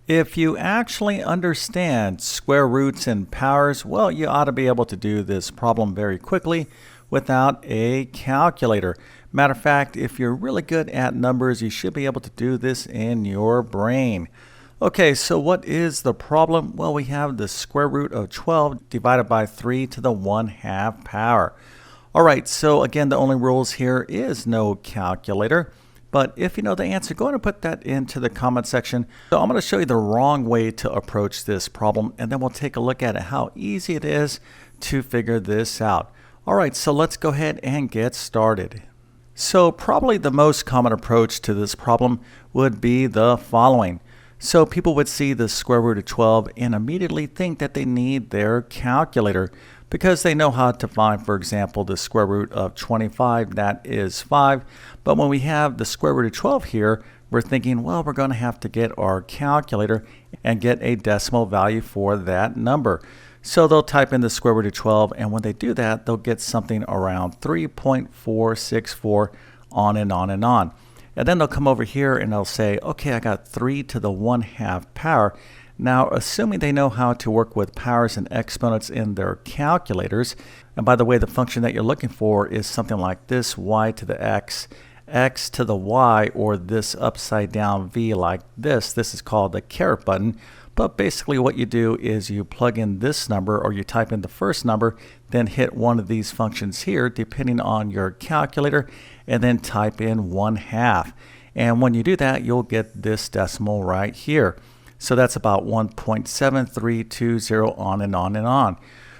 If you actually understand square roots and powers, well, you ought to be able to do this problem very quickly without a calculator. Matter of fact, if you're really good at numbers, you should be able to do this in your brain. Okay, so what is the problem? Well, we have the square root of 12 divided by 3 to the 1/2 power. All right, so again, the only rules here is no calculator. But if you know the answer, go ahead and put that into the comment section. So I'm going to show you the wrong way to approach this problem, and then we'll take a look at it, how easy it is to figure this out. All right, so let's go ahead and get started. So probably the most common approach to this problem would be the following. So people would see the square root of 12 and immediately think that they need their calculator because they know how to find, for example, the square root of 25, that is 5. But when we have the square root of 12 here, we're thinking, well, we're going to have to get our calculator and get a decimal value for that number. So they'll type in the square root of 12, and when they do that, they'll get something around 3.464, on and on and on. And then they'll come over here and they'll say, okay, I got 3 to the 1/2 power. Now, assuming they know how to work with powers and exponents in their calculators, and by the way, the function that you're looking for is something like this, y to the x, x to the y, or this upside down v like this. This is called the caret button. But basically what you do is you plug in this number, or you type in the first number, then hit one of these functions here depending on your calculator, and then type in 1/2. And when you do that, you'll get this decimal right here. So that's about 1.7320, on and on and on.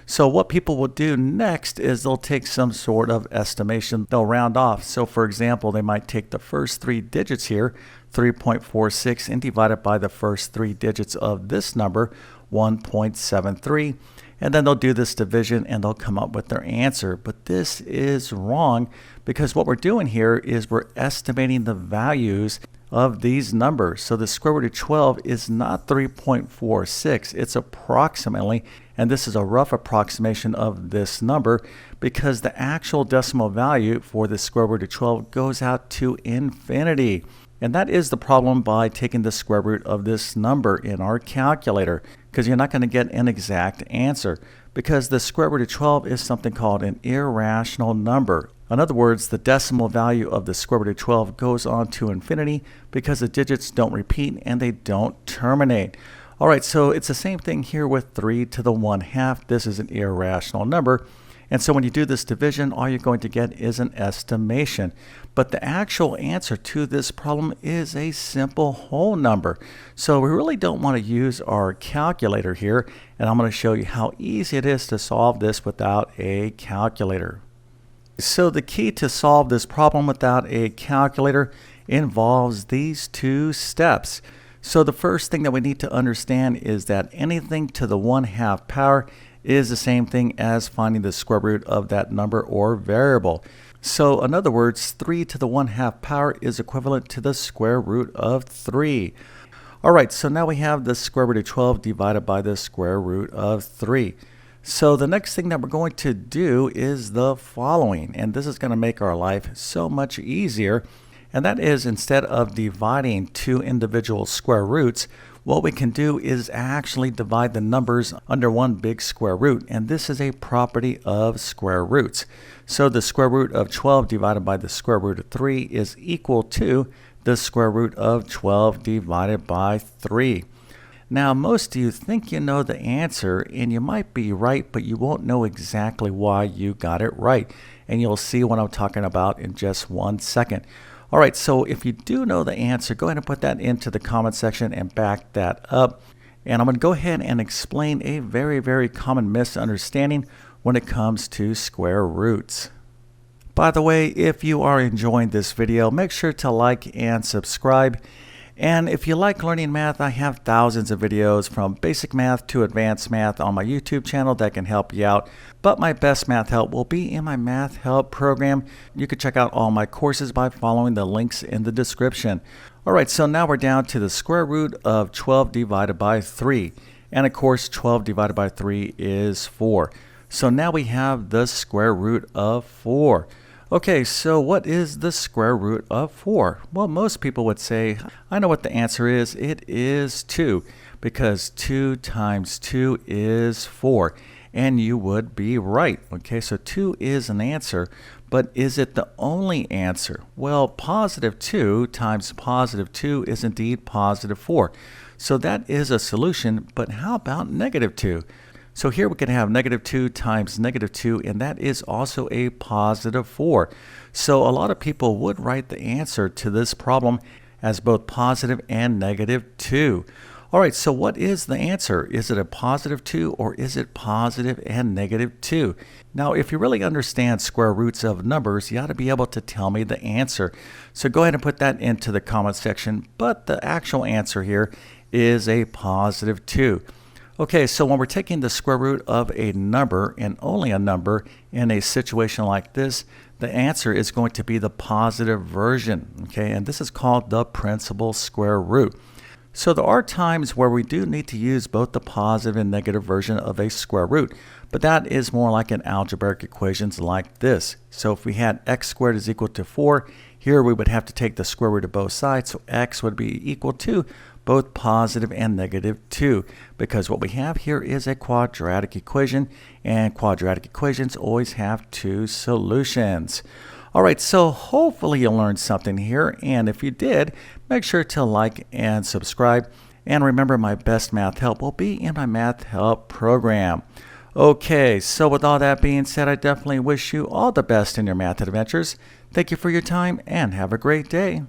So what people will do next is they'll take some sort of estimation. They'll round off. So for example, they might take the first 3 digits here, 3.46, and divide it by the first 3 digits of this number, 1.73. And then they'll do this division and they'll come up with their answer. But this is wrong because what we're doing here is we're estimating the values of these numbers. So the square root of 12 is not 3.46, it's approximately, and this is a rough approximation of this number because the actual decimal value for the square root of 12 goes out to infinity. And that is the problem by taking the square root of this number in our calculator, because you're not going to get an exact answer, because the square root of 12 is something called an irrational number. In other words, the decimal value of the square root of 12 goes on to infinity because the digits don't repeat and they don't terminate. All right, so it's the same thing here with 3 to the 1/2. This is an irrational number. And so when you do this division, all you're going to get is an estimation. But the actual answer to this problem is a simple whole number. So we really don't want to use our calculator here. And I'm going to show you how easy it is to solve this without a calculator. So the key to solve this problem without a calculator involves these 2 steps. So the first thing that we need to understand is that anything to the 1/2 power is the same thing as finding the square root of that number or variable. So in other words, 3 to the 1/2 power is equivalent to the square root of 3. All right, so now we have the square root of 12 divided by the square root of 3. So the next thing that we're going to do is the following, and this is going to make our life so much easier. And that is, instead of dividing 2 individual square roots, what we can do is actually divide the numbers under one big square root. And this is a property of square roots. So the square root of 12 divided by the square root of 3 is equal to the square root of 12 divided by 3. Now, most of you think you know the answer, and you might be right, but you won't know exactly why you got it right. And you'll see what I'm talking about in just 1 second. All right, so if you do know the answer, go ahead and put that into the comment section and back that up. And I'm going to go ahead and explain a very, very common misunderstanding when it comes to square roots. By the way, if you are enjoying this video, make sure to like and subscribe. And if you like learning math, I have thousands of videos from basic math to advanced math on my YouTube channel that can help you out. But my best math help will be in my math help program. You can check out all my courses by following the links in the description. All right, so now we're down to the square root of 12 divided by 3. And of course, 12 divided by 3 is 4. So now we have the square root of 4. Okay, so what is the square root of 4? Well, most people would say, I know what the answer is. It is 2, because 2 times 2 is 4. And you would be right. Okay, so 2 is an answer, but is it the only answer? Well, positive 2 times positive 2 is indeed positive 4. So that is a solution, but how about negative 2? So here we can have negative 2 times negative 2, and that is also a positive 4. So a lot of people would write the answer to this problem as both positive and negative 2. All right, so what is the answer? Is it a positive 2 or is it positive and negative 2? Now, if you really understand square roots of numbers, you ought to be able to tell me the answer. So go ahead and put that into the comment section, but the actual answer here is a positive 2. Okay, so when we're taking the square root of a number and only a number in a situation like this, the answer is going to be the positive version, okay? And this is called the principal square root. So there are times where we do need to use both the positive and negative version of a square root, but that is more like in algebraic equations like this. So if we had x squared is equal to 4, here we would have to take the square root of both sides, so x would be equal to both positive and negative 2, because what we have here is a quadratic equation, and quadratic equations always have two solutions. All right, so hopefully you learned something here, and if you did, make sure to like and subscribe. And remember, my best math help will be in my math help program. Okay, so with all that being said, I definitely wish you all the best in your math adventures. Thank you for your time and have a great day.